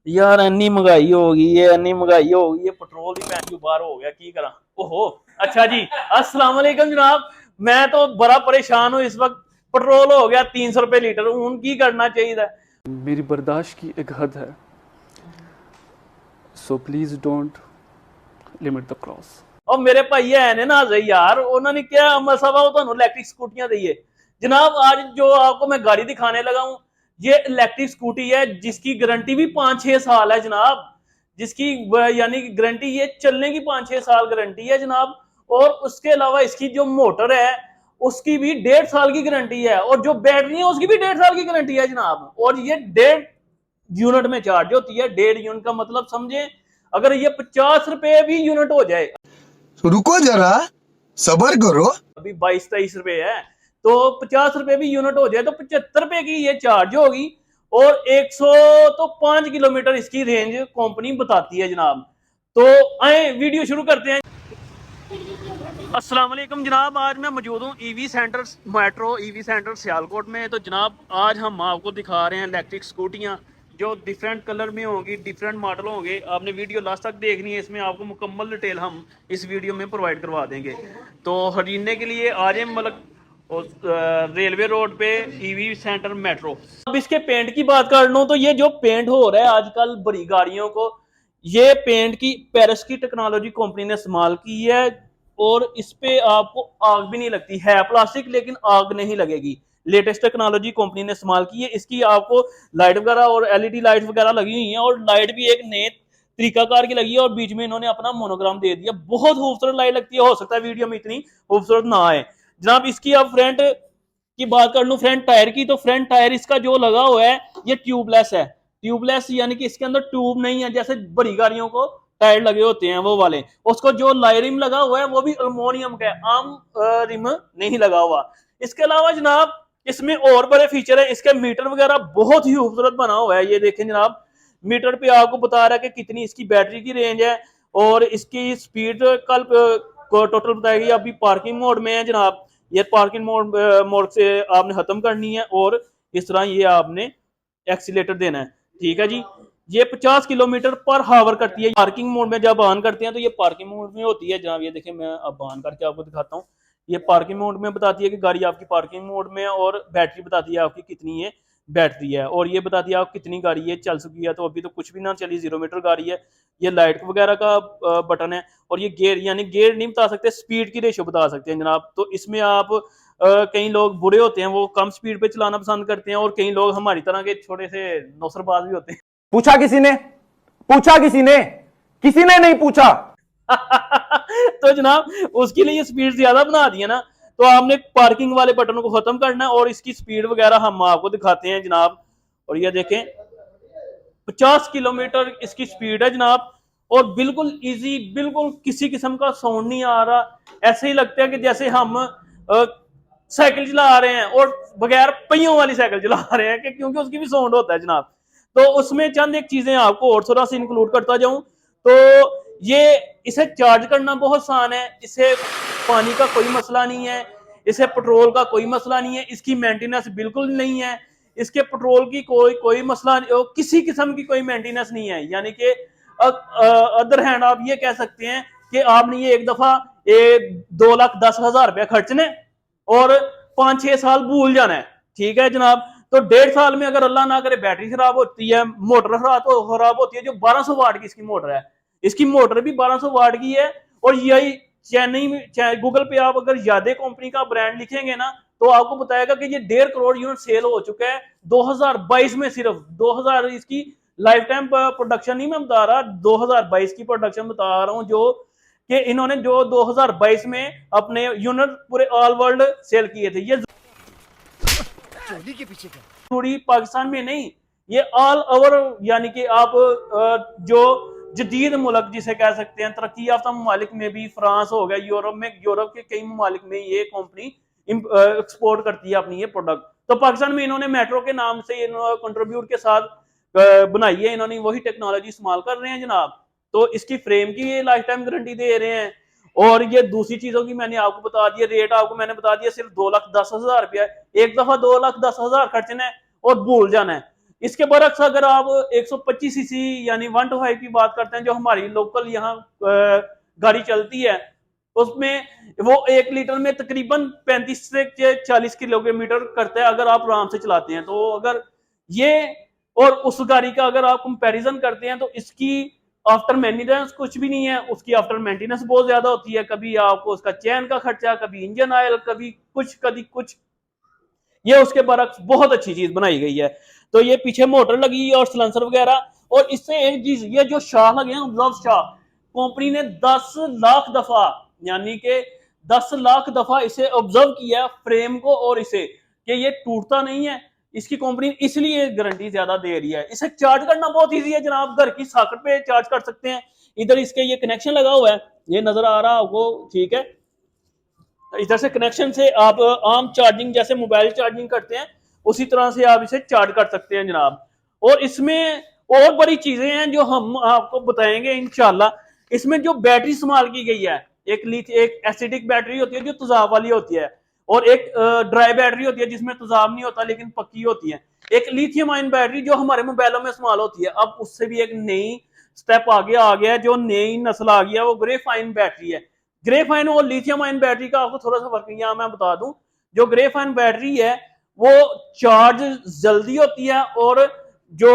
यार इन्नी महंगाई हो गई है, इन्नी महंगाई हो गई है, पेट्रोल भी भैन चो बाहर हो गया, की करा। ओहो, अच्छा जी, अस्सलाम वालेकुम जनाब। मैं तो बड़ा परेशान हूँ इस वक्त। पेट्रोल हो गया 300 रुपए लीटर, हूं की करना चाहिए। मेरी बर्दाश्त की एक हद है, so please don't limit the cross. और मेरे भाई है ने ना सही यार, उन्होंने क्या मसला वो तो इलेक्ट्रिक स्कूटियां दी है जनाब। आज जो आपको मैं गाड़ी दिखाने लगा हूं, ये इलेक्ट्रिक स्कूटी है जिसकी गारंटी भी 5-6 साल है जनाब। जिसकी यानी कि गारंटी ये चलने की 5-6 साल गारंटी है जनाब। और उसके अलावा इसकी जो मोटर है उसकी भी 1.5 साल की गारंटी है, और जो बैटरी है उसकी भी 1.5 साल की गारंटी है जनाब। और ये 1.5 यूनिट में चार्ज होती है। 1.5 यूनिट का मतलब समझे, अगर ये 50 रुपए भी यूनिट हो जाए, रुको जरा, सबर करो। अभी 22-23 रुपए है, तो 50 रुपए भी यूनिट हो जाए तो 75 रुपए की ये चार्ज होगी। और 105 किलोमीटर इसकी रेंज कंपनी बताती है जनाब। तो आए वीडियो शुरू करते हैं। अस्सलाम वालेकुम जनाब, आज मैं मौजूद हूँ EV centre metro EV centre Sialkot में। तो जनाब आज हम आपको दिखा रहे हैं इलेक्ट्रिक स्कूटियाँ जो डिफरेंट कलर में होंगी, डिफरेंट मॉडल होंगे। आपने वीडियो लास्ट तक देखनी है, इसमें आपको मुकम्मल डिटेल हम इस वीडियो में प्रोवाइड करवा देंगे। तो खरीदने के लिए आ जाए मतलब रेलवे रोड पे ईवी सेंटर मेट्रो। अब इसके पेंट की बात कर लूँ तो ये जो पेंट हो रहा है आजकल बड़ी गाड़ियों को, ये पेंट की पेरिस की टेक्नोलॉजी कंपनी ने इस्तेमाल की है। और इस पे आपको आग भी नहीं लगती है, प्लास्टिक लेकिन आग नहीं लगेगी। लेटेस्ट टेक्नोलॉजी कंपनी ने इस्तेमाल की है। इसकी आपको लाइट वगैरह और एलईडी लाइट वगैरह लगी हुई हैं, और लाइट भी एक नए तरीकाकार की लगी है, और बीच में इन्होंने अपना मोनोग्राम दे दिया। बहुत खूबसूरत लाइट लगती है। हो सकता है वीडियो में इतनी खूबसूरत ना आए जनाब। इसकी अब फ्रंट की बात कर लूं, फ्रंट टायर की, तो फ्रंट टायर इसका जो लगा हुआ है ये ट्यूबलेस है। ट्यूबलेस यानी कि इसके अंदर ट्यूब नहीं है, जैसे बड़ी गाड़ियों को टायर लगे होते हैं वो वाले। उसको जो लाइरिम लगा हुआ है वो भी अल्मोनियम का है, आम रिम नहीं लगा हुआ। इसके अलावा जनाब इसमें और बड़े फीचर है। इसके मीटर वगैरह बहुत ही खूबसूरत बना हुआ है। ये देखें जनाब, मीटर पे आपको बता रहा है कि कितनी इसकी बैटरी की रेंज है, और इसकी स्पीड कल को टोटल बताएगी। अभी पार्किंग मोड में है जनाब। ये पार्किंग मोड से आपने खत्म करनी है, और इस तरह ये आपने एक्सीलेटर देना है। ठीक है जी। ये 50 किलोमीटर पर हावर करती है। पार्किंग मोड में जब ऑन करते हैं तो ये पार्किंग मोड में होती है जनाब। ये देखिए, मैं अब ऑन करके आपको दिखाता हूँ। ये पार्किंग मोड में बताती है कि गाड़ी आपकी पार्किंग मोड में है, और बैटरी बताती है आपकी कितनी है बैटरी है, और ये बताती है आप कितनी गाड़ी है चल चुकी है। तो अभी तो कुछ भी ना चली, 0 मीटर गाड़ी है। ये लाइट वगैरह का बटन है। और ये गेयर, यानी गेयर नहीं बता सकते, स्पीड की रेशो बता सकते हैं जनाब। तो इसमें आप कई लोग बुरे होते हैं, वो कम स्पीड पे चलाना पसंद करते हैं, और कई लोग हमारी तरह के छोटे से नौसरबाज भी होते हैं। पूछा किसी ने? पूछा किसी ने? किसी ने नहीं पूछा। तो जनाब उसके लिए स्पीड ज्यादा बना दी है ना, तो आपने पार्किंग वाले बटन को खत्म करना है, और इसकी स्पीड वगैरह हम आपको दिखाते हैं जनाब। और ये देखें, 50 किलोमीटर इसकी स्पीड है जनाब। और बिल्कुल इजी, बिल्कुल किसी किस्म का साउंड नहीं आ रहा। ऐसे ही लगता है कि जैसे हम साइकिल चला रहे हैं, और बगैर पहियों वाली साइकिल चला रहे हैं, क्योंकि उसकी भी साउंड होता है जनाब। तो उसमें चंद एक चीजें आपको और थोड़ा सा इंक्लूड करता जाऊं, तो ये इसे चार्ज करना बहुत आसान है। इसे पानी का कोई मसला नहीं है, इसे पेट्रोल का कोई मसला नहीं है, इसकी मेंटेनेंस बिल्कुल नहीं है। इसके पेट्रोल की कोई कोई मसला, किसी किस्म की कोई मेंटेनेंस नहीं है। यानी कि अदर हैंड आप ये कह सकते हैं कि आपने ये एक दफा 2,10,000 रुपया खर्चने, और 5-6 साल भूल जाना है। ठीक है जनाब। तो 1.5 साल में अगर अल्लाह ना करे बैटरी खराब होती है, मोटर खराब होती है, जो 1200 वाट की इसकी मोटर है, इसकी मोटर भी 1200 वाट की है। और यही चेन्नई में, गूगल पे आप अगर यादे कंपनी का ब्रांड लिखेंगे ना, तो आपको बताएगा कि ये 1.5 करोड़ यूनिट सेल हो चुका है 2022 में। सिर्फ 2000 इसकी लाइफ टाइम प्रोडक्शन नहीं मैं बता रहा, 2022 की प्रोडक्शन बता रहा हूं, जो कि इन्होंने जो 2022 में अपने यूनिट पूरे ऑल वर्ल्ड सेल किए थे। ये चोली के पीछे क्या? जरूरी पाकिस्तान में नहीं, ये ऑल ओवर, यानी कि आप जो जदीद मुल्क जिसे कह सकते हैं, तरक्की याफ्ता ममालिक में भी, फ्रांस हो गया, यूरोप के कई ममालिक में ये कंपनी एक्सपोर्ट करती है अपनी ये प्रोडक्ट। तो पाकिस्तान में इन्होंने मेट्रो के नाम से कंट्रीब्यूट के साथ बनाई है, इन्होंने वही टेक्नोलॉजी इस्तेमाल कर रहे हैं जनाब। तो इसकी फ्रेम की ये लाइफ टाइम गारंटी दे रहे हैं। और ये दूसरी चीजों की मैंने आपको बता दिया, रेट आपको मैंने बता दिया, सिर्फ 2,10,000 रुपया। एक दफा 2,10,000 खर्चना है और भूल जाना है। इसके बरक्स अगर आप 125 सीसी यानी 125 की बात करते हैं, जो हमारी लोकल यहाँ गाड़ी चलती है, उसमें वो 1 लीटर में तकरीबन 35 से 40 किलोमीटर करता है अगर आप आराम से चलाते हैं। तो अगर ये और उस गाड़ी का अगर आप कंपैरिजन करते हैं तो इसकी आफ्टर मेंटेनेंस कुछ भी नहीं है, उसकी आफ्टर मेंटेनेंस बहुत ज्यादा होती है। कभी आपको उसका चैन का खर्चा, कभी इंजन ऑयल, कभी कुछ। ये उसके बरक्स बहुत अच्छी चीज बनाई गई है। तो ये पीछे मोटर लगी है और सिलेंसर वगैरह, और इससे एक चीज ये जो शाह लगे हैं ऑब्जर्व शाह, कंपनी ने 10 लाख दफा यानी कि 10 लाख दफा इसे ऑब्जर्व किया फ्रेम को और इसे, कि ये टूटता नहीं है। इसकी कंपनी इसलिए गारंटी ज्यादा दे रही है। इसे चार्ज करना बहुत इजी है जनाब, घर की सॉकेट पे चार्ज कर सकते हैं। इधर इसके ये कनेक्शन लगा हुआ है, ये नजर आ रहा है आपको, ठीक है। इधर से कनेक्शन से आप आम चार्जिंग जैसे मोबाइल चार्जिंग करते हैं उसी तरह से आप इसे चार्ज कर सकते हैं जनाब। और इसमें और बड़ी चीजें हैं जो हम आपको बताएंगे इंशाल्लाह। इसमें जो बैटरी इस्तेमाल की गई है, एक एसिडिक बैटरी होती है जो तेजाब वाली होती है, और एक ड्राई बैटरी होती है जिसमें तेजाब नहीं होता लेकिन पक्की होती है। एक लिथियम आयन बैटरी जो हमारे मोबाइलों में इस्तेमाल होती है। अब उससे भी एक नई स्टेप आगे आ गया है, जो नई नस्ल आ गया, वो ग्रेफाइन बैटरी है। ग्रेफाइन और लिथियम आयन बैटरी का आपको थोड़ा सा फर्क यहाँ मैं बता दूं। जो ग्रेफाइन बैटरी है वो चार्ज जल्दी होती है और जो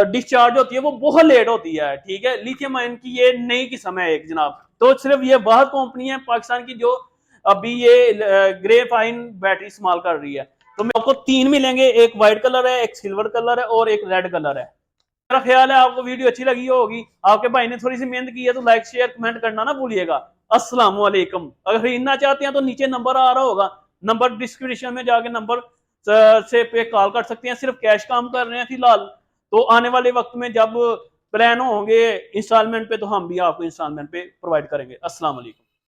डिस्चार्ज होती है वो बहुत लेट होती है, ठीक है। लिथियम आयन की ये नई किस्म है एक जनाब। तो सिर्फ ये बाहर कंपनी है पाकिस्तान की जो अभी ये ग्रेफाइन बैटरी इस्तेमाल कर रही है। तो मैं आपको 3 मिलेंगे, एक व्हाइट कलर है, एक सिल्वर कलर है और एक रेड कलर है। मेरा ख्याल है आपको वीडियो अच्छी लगी होगी। आपके भाई ने थोड़ी सी मेहनत की है तो लाइक शेयर कमेंट करना ना भूलिएगा। अस्सलाम वालेकुम। अगर खरीदना चाहते हैं तो नीचे नंबर आ रहा होगा, नंबर डिस्क्रिप्शन में जाके नंबर से पे कॉल कर सकते हैं। सिर्फ कैश काम कर रहे हैं फिलहाल, तो आने वाले वक्त में जब प्लान होंगे इंस्टॉलमेंट पे तो हम भी आपको इंस्टॉलमेंट पे प्रोवाइड करेंगे। अस्सलाम वालेकुम।